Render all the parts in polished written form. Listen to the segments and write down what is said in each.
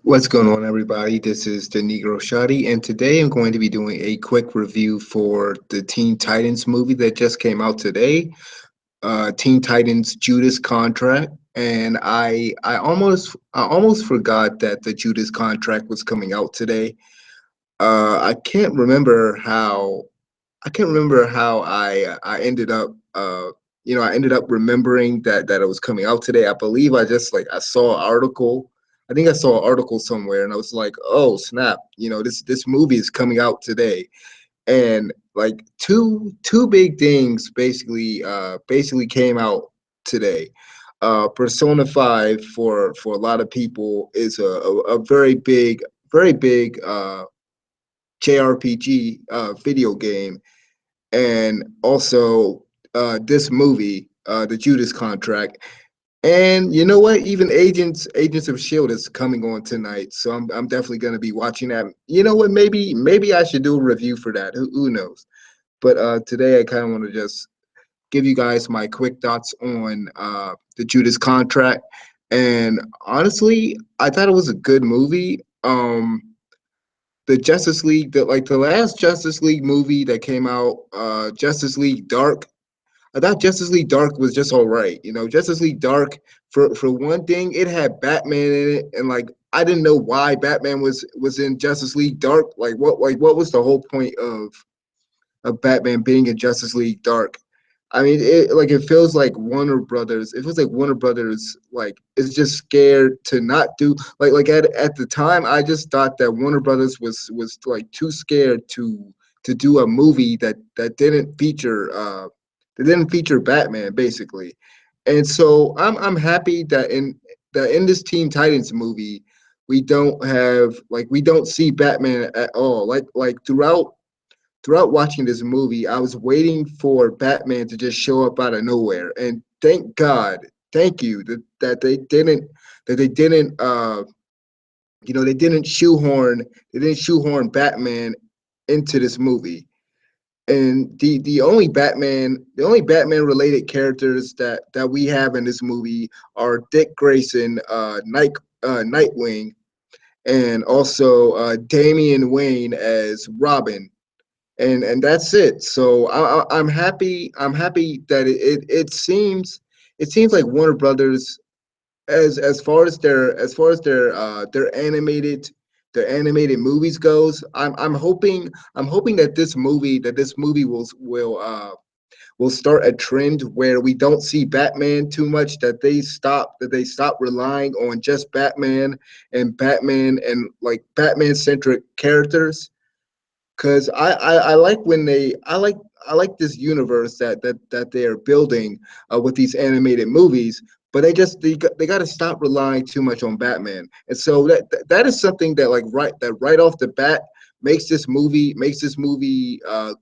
What's going on, everybody? This is the Negro Shotty, and today I'm going to be doing a quick review for the Teen Titans movie that just came out today, Teen Titans Judas Contract. And I almost forgot that the Judas Contract was coming out today. I can't remember how I ended up I ended up remembering that it was coming out today. I believe I just I saw an article. I think I saw an article somewhere and I was like, "Oh, snap. This movie is coming out today." And like two big things basically came out today. Persona 5 for a lot of people is a very big JRPG video game, and also this movie, the Judas Contract. And you know what? Even Agents of Shield is coming on tonight, so I'm definitely gonna be watching that. You know what? Maybe I should do a review for that. Who knows? But today I kind of want to just give you guys my quick thoughts on the Judas Contract. And honestly, I thought it was a good movie. The Justice League, the last Justice League movie that came out, Justice League Dark. I thought Justice League Dark was just all right. Justice League Dark, for one thing, it had Batman in it, and I didn't know why Batman was in Justice League Dark. What was the whole point of Batman being in Justice League Dark? I mean, it feels like Warner Brothers. It feels like Warner Brothers is just scared to not do at the time. I just thought that Warner Brothers was too scared to do a movie that didn't feature Batman basically. And so I'm happy that in this Teen Titans movie we don't see Batman at all. Throughout watching this movie, I was waiting for Batman to just show up out of nowhere, and thank God, thank you that they didn't they didn't shoehorn Batman into this movie. And the only Batman related characters that we have in this movie are Dick Grayson, Nightwing, and also Damian Wayne as Robin, and that's it. So I'm happy. I'm happy that it seems like Warner Brothers, as far as their animated movies goes. I'm hoping that this movie will start a trend where we don't see Batman too much. That they stop relying on just Batman and Batman centric characters, because I like when I like this universe that they are building with these animated movies, but they got to stop relying too much on Batman. And so that is something that right off the bat makes this movie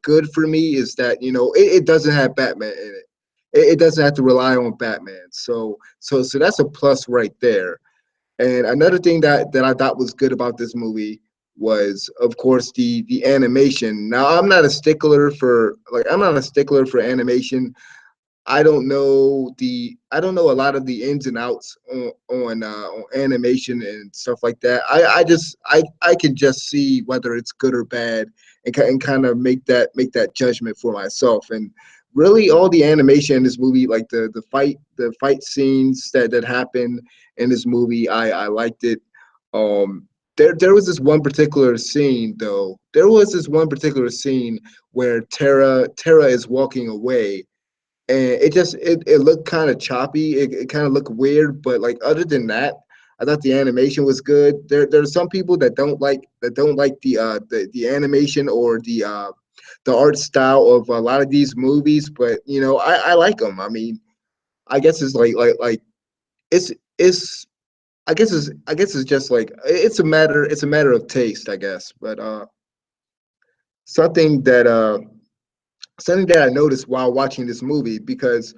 good for me, is that it doesn't have Batman in it. It doesn't have to rely on Batman. So that's a plus right there. And another thing that I thought was good about this movie was, of course, the animation. Now, I'm not a stickler for animation. I don't know a lot of the ins and outs on animation and stuff like that. I can just see whether it's good or bad, and kind of make that judgment for myself. And really, all the animation in this movie, like the fight scenes that happen in this movie, I liked it. There was this one particular scene though. There was this one particular scene where Tara is walking away, and it looked kind of choppy. It kind of looked weird, but other than that, I thought the animation was good. There are some people that don't like the animation or the art style of a lot of these movies, but I like them. I mean, I guess it's it's I guess it's just it's a matter of taste, I guess. But something that uh something that I noticed while watching this movie, because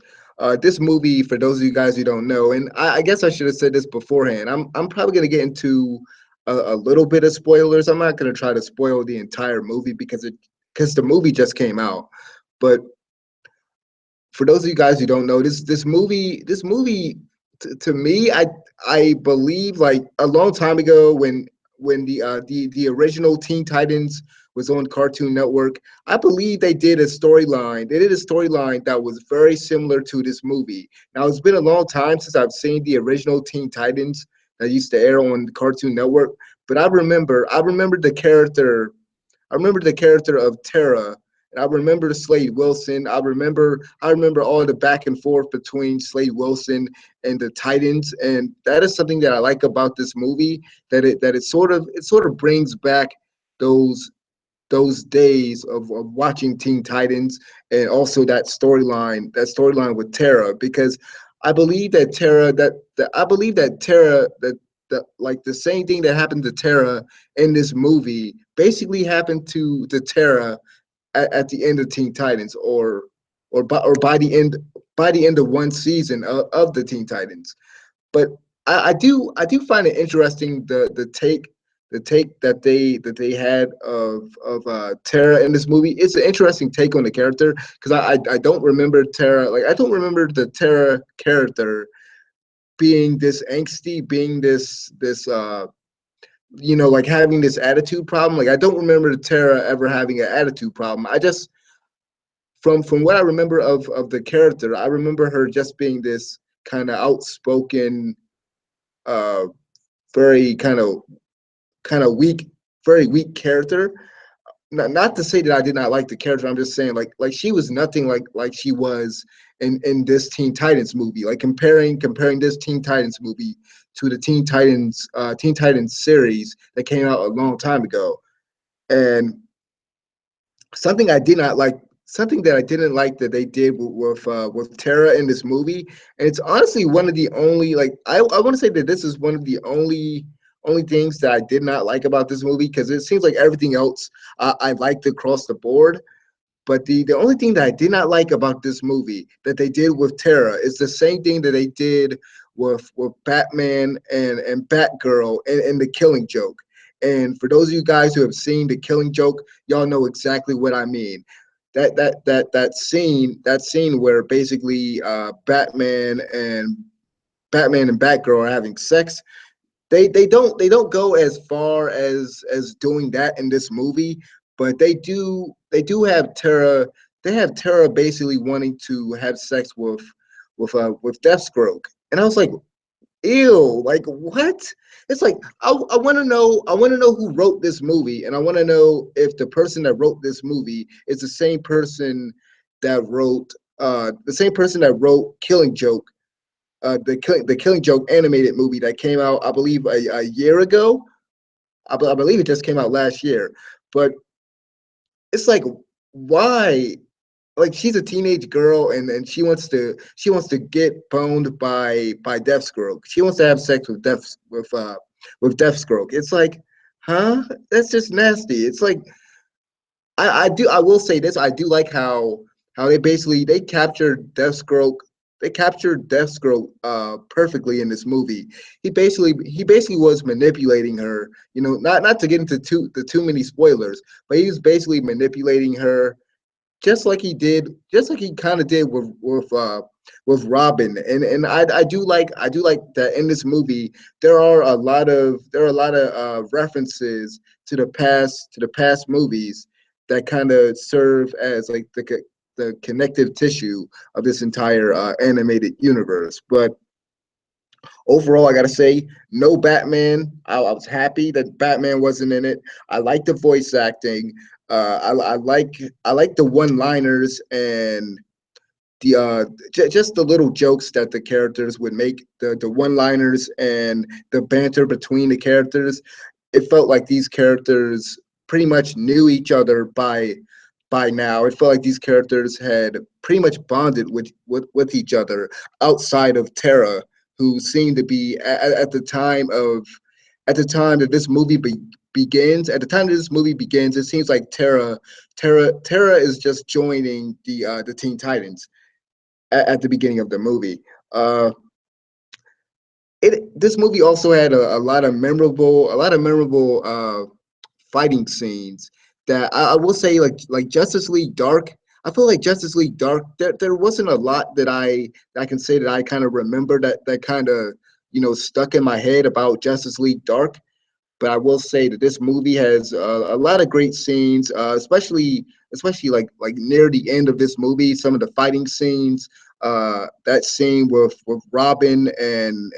this movie, for those of you guys who don't know, and I guess I should have said this beforehand, I'm probably gonna get into a little bit of spoilers. I'm not gonna try to spoil the entire movie because the movie just came out. But for those of you guys who don't know, this movie To me, I believe like a long time ago when the original Teen Titans was on Cartoon Network, I believe they did a storyline. They did a storyline that was very similar to this movie. Now it's been a long time since I've seen the original Teen Titans that used to air on Cartoon Network, but I remember the character of Terra, and I remember Slade Wilson. I remember all the back and forth between Slade Wilson and the Titans, and that is something that I like about this movie. That it sort of brings back those those days of watching Teen Titans, and also that storyline with Terra, because I believe that Terra that like the same thing that happened to Terra in this movie basically happened to Terra at the end of Teen Titans, or by the end of one season of the Teen Titans. But I do find it interesting the take that they had of Tara in this movie. It's an interesting take on the character, because I don't remember Tara, like I don't remember the Tara character being this angsty, being this like having this attitude problem. Like I don't remember Tara ever having an attitude problem. I just from what I remember of the character, I remember her just being this kind of outspoken, uh, very kind of weak, very weak character. Not to say that I did not like the character. I'm just saying like she was nothing like she was in this Teen Titans movie. Like comparing this Teen Titans movie to the Teen Titans series that came out a long time ago. And something I did not like, something that I didn't like that they did with Tara in this movie, and it's honestly one of the only, like I want to say that this is one of the only things that I did not like about this movie, because it seems like everything else I liked across the board. But the only thing that I did not like about this movie that they did with Tara is the same thing that they did with Batman and Batgirl and the Killing Joke. And for those of you guys who have seen the Killing Joke, y'all know exactly what I mean. That scene where basically Batman and Batgirl are having sex, they don't go as far as doing that in this movie, but they do have Tara. They have Tara basically wanting to have sex with Deathstroke, and I was like, ew, like what? It's like I want to know who wrote this movie, and I want to know if the person that wrote this movie is the same person that wrote Killing Joke, the Killing Joke animated movie that came out, I believe, a year ago. I believe it just came out last year. But it's like, why? Like she's a teenage girl, and she wants to get boned by Deathstroke. She wants to have sex with Deathstroke. It's like, huh? That's just nasty. It's like, I will say this. I do like how they captured Deathstroke. They captured Deathstroke perfectly in this movie. He basically was manipulating her. Not to get into too many spoilers, but he was basically manipulating her, just like he kind of did with Robin. And I do like that in this movie there are a lot of references to the past movies that kind of serve as like the connective tissue of this entire animated universe. But overall, I gotta say, no Batman. I was happy that Batman wasn't in it. I like the voice acting. I like the one-liners and just the little jokes that the characters would make. The one-liners and the banter between the characters. It felt like these characters pretty much knew each other by now. It felt like these characters had pretty much bonded with each other outside of Terra, who seemed to be at the time that this movie begins. At the time that this movie begins, it seems like Terra is just joining the Teen Titans at the beginning of the movie. Uh, this movie also had a lot of memorable fighting scenes that I will say, like Justice League Dark. I feel like Justice League Dark, there wasn't a lot that I can say that I kind of remember that kind of stuck in my head about Justice League Dark. But I will say that this movie has a lot of great scenes, especially like near the end of this movie, some of the fighting scenes. That scene with Robin and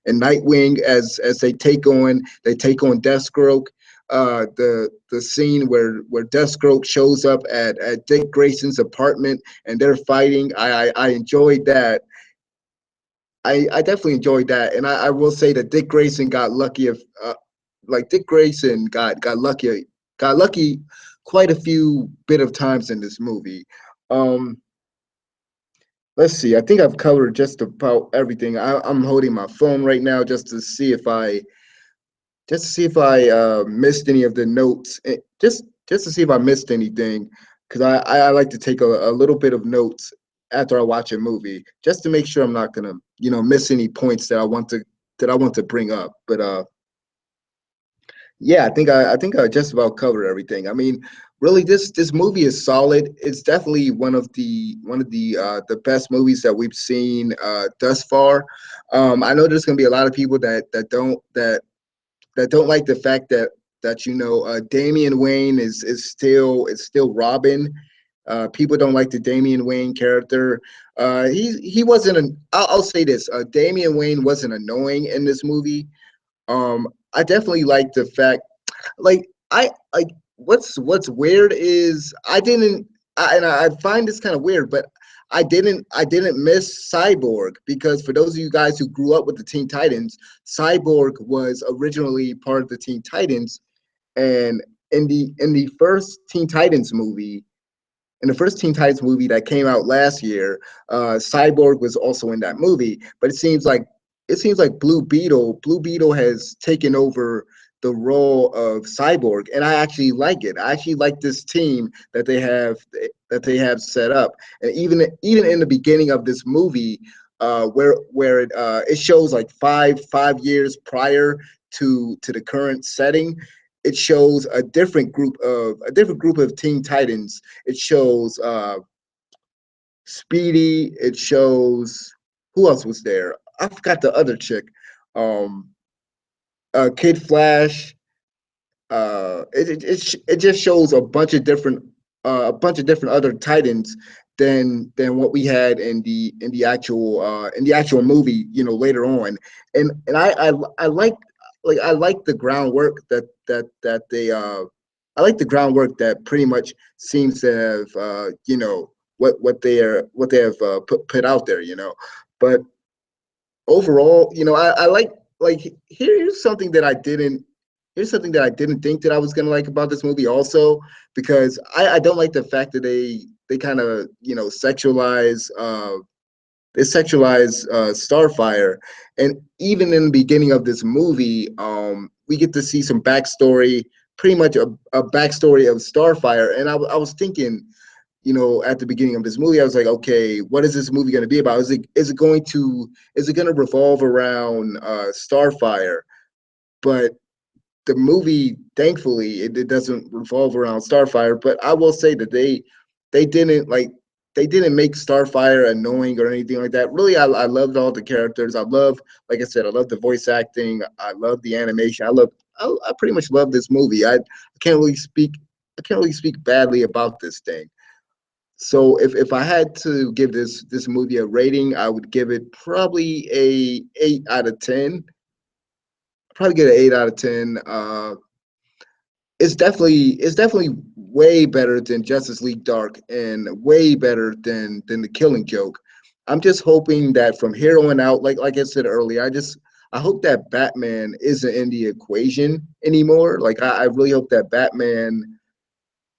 Nightwing as they take on Deathstroke. The scene where Deathstroke shows up at Dick Grayson's apartment and they're fighting. I enjoyed that. I definitely enjoyed that, and I will say that Dick Grayson got lucky. If like Dick Grayson got lucky quite a few bit of times in this movie. Um, let's see. I think I've covered just about everything. I'm holding my phone right now just to see if I missed any of the notes. Just to see if I missed anything, because I like to take a little bit of notes after I watch a movie, just to make sure I'm not gonna miss any points that I want to bring up. But yeah, I think I just about covered everything. I mean, really, this movie is solid. It's definitely one of the best movies that we've seen thus far. I know there's gonna be a lot of people that don't like the fact that Damian Wayne is still Robin. People don't like the Damian Wayne character. He wasn't an. I'll say this. Damian Wayne wasn't annoying in this movie. I definitely like the fact, like I like what's weird is I find this kind of weird, but I didn't miss Cyborg, because for those of you guys who grew up with the Teen Titans, Cyborg was originally part of the Teen Titans, and in the first Teen Titans movie, that came out last year, Cyborg was also in that movie. But it seems like Blue Beetle has taken over the role of Cyborg, and I actually like it. I actually like this team that they have set up, and even in the beginning of this movie, where it shows like five years prior to the current setting. It shows a different group of Teen Titans. It shows Speedy. It shows, who else was there? I forgot the other chick. Um, Kid Flash. It just shows a bunch of different other Titans than what we had in the actual movie. Later on, and I like the groundwork that pretty much seems to have what they have put out there. But overall, I like here's something that I didn't think that I was gonna like about this movie also, because I don't like the fact that they kind of sexualize Starfire. And even in the beginning of this movie, we get to see some backstory, pretty much a backstory of Starfire. And I was thinking, at the beginning of this movie, I was like, okay, what is this movie going to be about? Is it going to revolve around Starfire? But the movie, thankfully, it doesn't revolve around Starfire. But I will say that they didn't like they didn't make Starfire annoying or anything like that. Really, I loved all the characters. Like I said, I love the voice acting. I love the animation. I pretty much love this movie. Can't really speak I can't really speak badly about this thing. So if I had to give this movie a rating, I would give it probably a 8 out of 10. Probably get an 8 out of 10. It's definitely way better than Justice League Dark, and way better than the Killing Joke. I'm just hoping that from here on out, like I said earlier, I hope that Batman isn't in the equation anymore. Like I really hope that Batman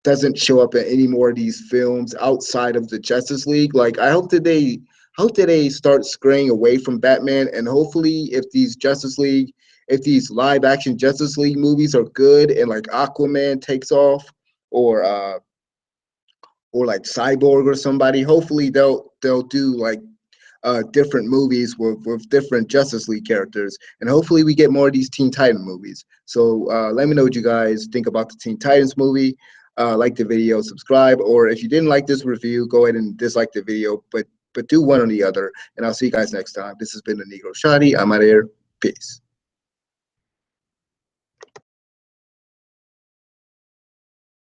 doesn't show up in any more of these films outside of the Justice League. Like I hope that they start straying away from Batman, and hopefully, if these live action Justice League movies are good, and like Aquaman takes off, or like Cyborg or somebody, hopefully they'll do like different movies with different Justice League characters, and hopefully we get more of these Teen Titan movies. So let me know what you guys think about the Teen Titans movie. like the video, subscribe, or if you didn't like this review, go ahead and dislike the video, but do one or the other. And I'll see you guys next time. This has been the Negro Shotty. I'm out of here. Peace.